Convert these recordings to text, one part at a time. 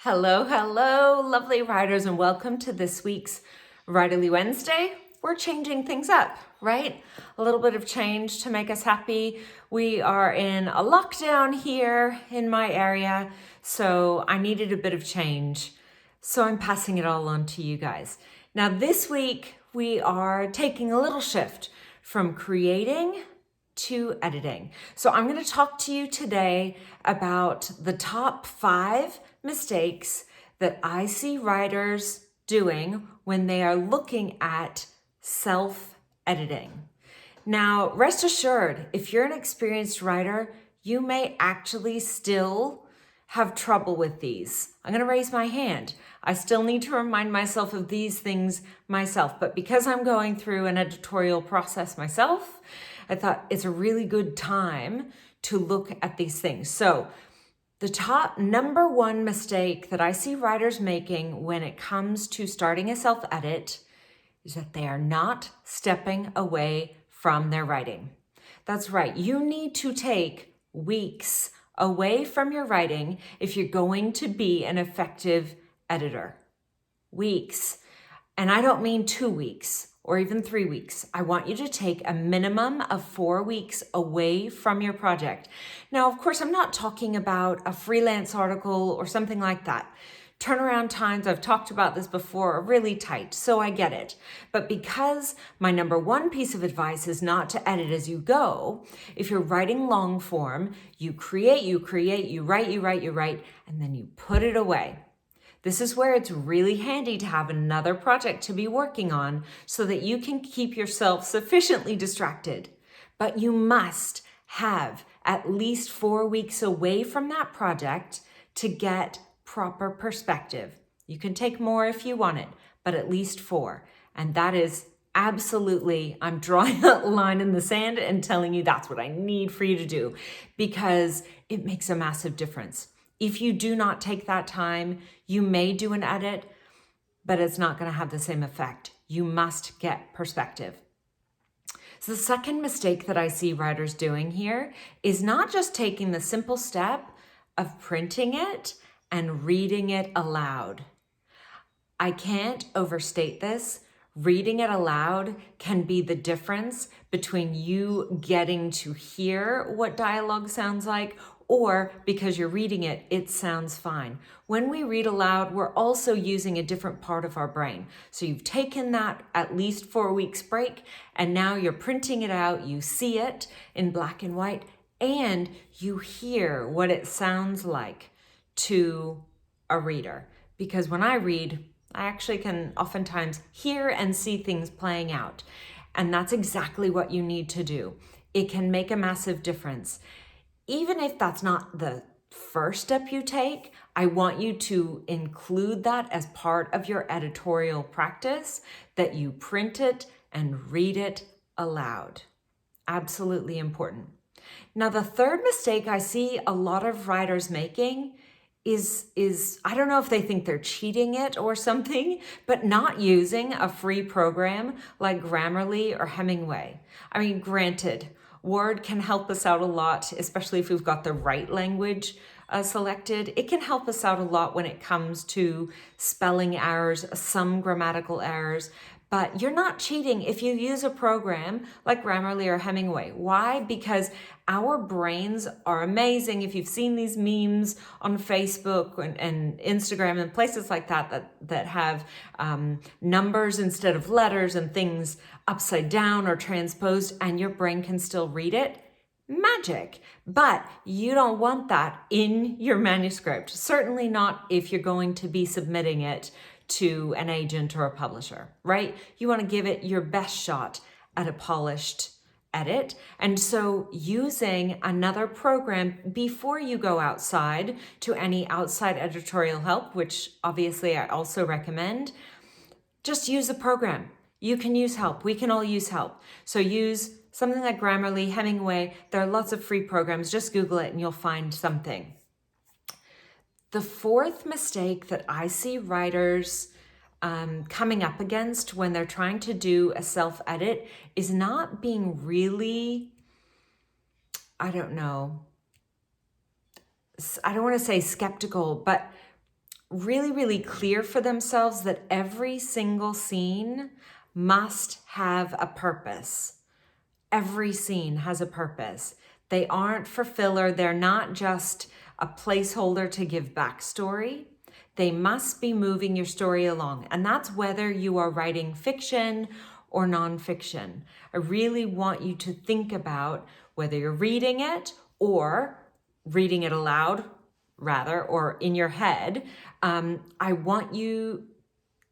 Hello, hello, lovely writers, and welcome to this week's Writerly Wednesday. We're changing things up, right? A little bit of change to make us happy. We are in a lockdown here in my area, so I needed a bit of change. So I'm passing it all on to you guys. Now, this week, we are taking a little shift from creating to editing. So I'm going to talk to you today about the top 5 mistakes that I see writers doing when they are looking at self-editing. Now, rest assured, if you're an experienced writer, you may actually still have trouble with these. I'm going to raise my hand. I still need to remind myself of these things myself, but because I'm going through an editorial process myself, I thought it's a really good time to look at these things. So the top number 1 mistake that I see writers making when it comes to starting a self-edit is that they are not stepping away from their writing. That's right. You need to take weeks away from your writing if you're going to be an effective editor. Weeks. And I don't mean 2 weeks or even 3 weeks. I want you to take a minimum of 4 weeks away from your project. Now, of course, I'm not talking about a freelance article or something like that. Turnaround times, I've talked about this before, are really tight, so I get it. But because my number 1 piece of advice is not to edit as you go, if you're writing long form, you create, you write, and then you put it away. This is where it's really handy to have another project to be working on so that you can keep yourself sufficiently distracted. But you must have at least 4 weeks away from that project to get proper perspective. You can take more if you want it, but at least 4. And that is absolutely, I'm drawing a line in the sand and telling you that's what I need for you to do because it makes a massive difference. If you do not take that time, you may do an edit, but it's not going to have the same effect. You must get perspective. So the second mistake that I see writers doing here is not just taking the simple step of printing it and reading it aloud. I can't overstate this. Reading it aloud can be the difference between you getting to hear what dialogue sounds like or because you're reading it, it sounds fine. When we read aloud, we're also using a different part of our brain. So you've taken that at least 4 weeks break, and now you're printing it out, you see it in black and white, and you hear what it sounds like to a reader. Because when I read, I actually can oftentimes hear and see things playing out. And that's exactly what you need to do. It can make a massive difference. Even if that's not the first step you take, I want you to include that as part of your editorial practice, that you print it and read it aloud. Absolutely important. Now, the third mistake I see a lot of writers making is I don't know if they think they're cheating it or something, but not using a free program like Grammarly or Hemingway. I mean, granted, Word can help us out a lot, especially if we've got the right language selected. It can help us out a lot when it comes to spelling errors, some grammatical errors, but you're not cheating if you use a program like Grammarly or Hemingway. Why? Because our brains are amazing. If you've seen these memes on Facebook and Instagram and places like that have numbers instead of letters and things upside down or transposed, and your brain can still read it, magic. But you don't want that in your manuscript. Certainly not if you're going to be submitting it to an agent or a publisher, right? You want to give it your best shot at a polished edit. And so using another program before you go outside to any outside editorial help, which obviously I also recommend, just use a program. You can use help. We can all use help. So use something like Grammarly, Hemingway. There are lots of free programs. Just Google it and you'll find something. The fourth mistake that I see writers coming up against when they're trying to do a self-edit is not being really, I don't want to say skeptical, but really, really clear for themselves that every single scene must have a purpose. Every scene has a purpose. They aren't for filler. They're not just a placeholder to give backstory. They must be moving your story along. And that's whether you are writing fiction or nonfiction. I really want you to think about whether you're reading it or reading it aloud, rather, or in your head. I want you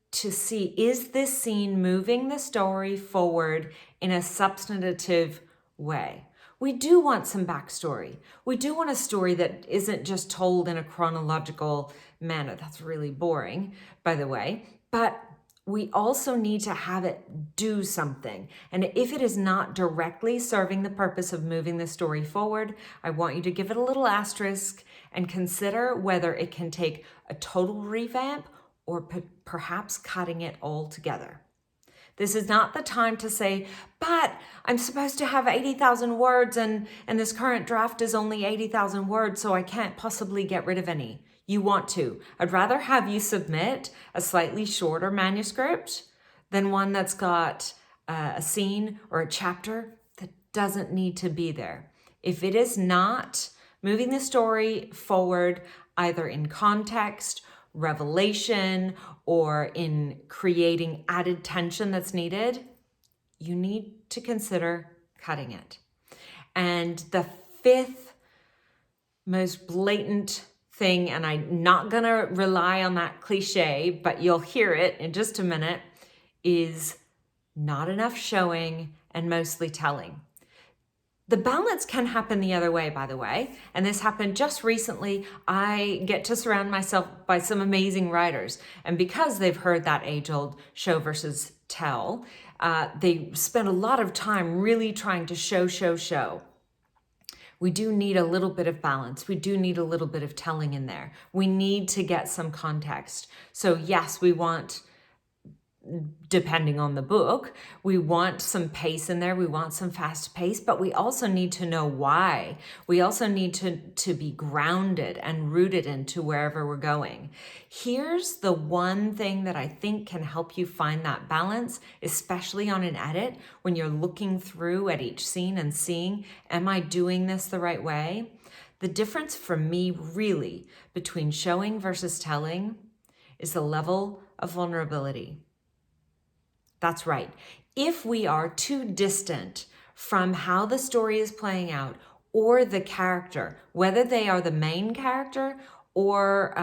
to see, is this scene moving the story forward in a substantive way? We do want some backstory. We do want a story that isn't just told in a chronological manner. That's really boring, by the way. But we also need to have it do something. And if it is not directly serving the purpose of moving the story forward, I want you to give it a little asterisk and consider whether it can take a total revamp or perhaps cutting it all together. This is not the time to say, but I'm supposed to have 80,000 words and this current draft is only 80,000 words, so I can't possibly get rid of any. You want to. I'd rather have you submit a slightly shorter manuscript than one that's got a scene or a chapter that doesn't need to be there. If it is not moving the story forward, either in context, revelation, or in creating added tension that's needed, you need to consider cutting it. And the fifth most blatant thing, and I'm not gonna rely on that cliche, but you'll hear it in just a minute, is not enough showing and mostly telling. The balance can happen the other way, by the way, and this happened just recently. I get to surround myself by some amazing writers, and because they've heard that age-old show versus tell, they spend a lot of time really trying to show. We do need a little bit of balance. We do need a little bit of telling in there. We need to get some context. So yes, we want, depending on the book, we want some pace in there. We want some fast pace, but we also need to know why. We also need to be grounded and rooted into wherever we're going. Here's the one thing that I think can help you find that balance, especially on an edit, when you're looking through at each scene and seeing, am I doing this the right way? The difference for me really between showing versus telling is the level of vulnerability. That's right. If we are too distant from how the story is playing out or the character, whether they are the main character or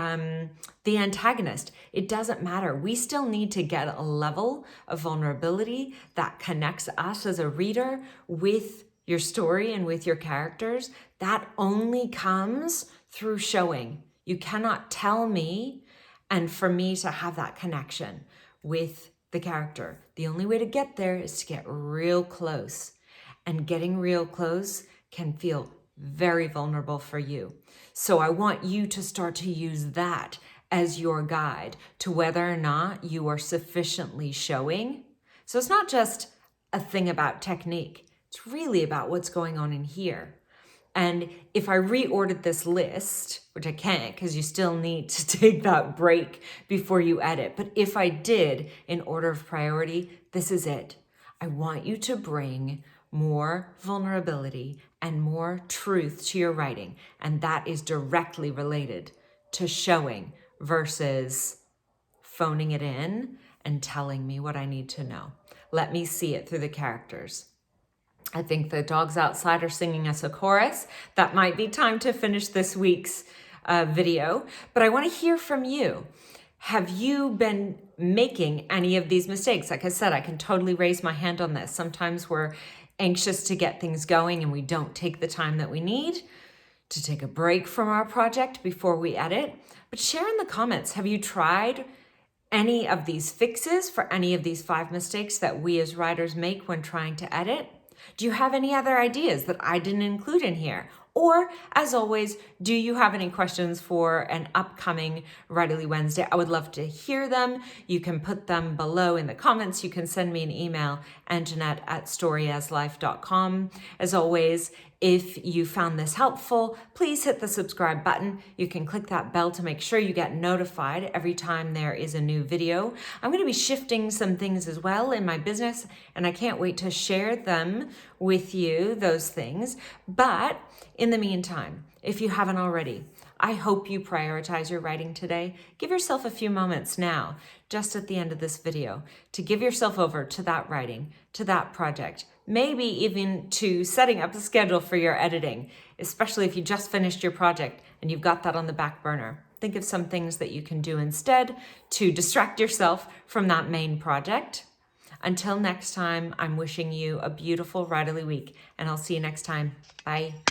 the antagonist, it doesn't matter. We still need to get a level of vulnerability that connects us as a reader with your story and with your characters. That only comes through showing. You cannot tell me and for me to have that connection with the character. The only way to get there is to get real close. And getting real close can feel very vulnerable for you. So I want you to start to use that as your guide to whether or not you are sufficiently showing. So it's not just a thing about technique. It's really about what's going on in here. And if I reordered this list, which I can't because you still need to take that break before you edit, but if I did in order of priority, this is it. I want you to bring more vulnerability and more truth to your writing. And that is directly related to showing versus phoning it in and telling me what I need to know. Let me see it through the characters. I think the dogs outside are singing us a chorus. That might be time to finish this week's video, but I want to hear from you. Have you been making any of these mistakes? Like I said, I can totally raise my hand on this. Sometimes we're anxious to get things going and we don't take the time that we need to take a break from our project before we edit. But share in the comments, have you tried any of these fixes for any of these 5 mistakes that we as writers make when trying to edit? Do you have any other ideas that I didn't include in here? Or, as always, do you have any questions for an upcoming Writerly Wednesday? I would love to hear them. You can put them below in the comments. You can send me an email, anjanette@storyaslife.com. As always, If you found this helpful, please hit the subscribe button. You can click that bell to make sure you get notified every time there is a new video. I'm going to be shifting some things as well in my business, and I can't wait to share them with you, those things. But in the meantime, if you haven't already, I hope you prioritize your writing today. Give yourself a few moments now, just at the end of this video, to give yourself over to that writing, to that project, maybe even to setting up a schedule for your editing, especially if you just finished your project and you've got that on the back burner. Think of some things that you can do instead to distract yourself from that main project. Until next time, I'm wishing you a beautiful writerly week, and I'll see you next time. Bye.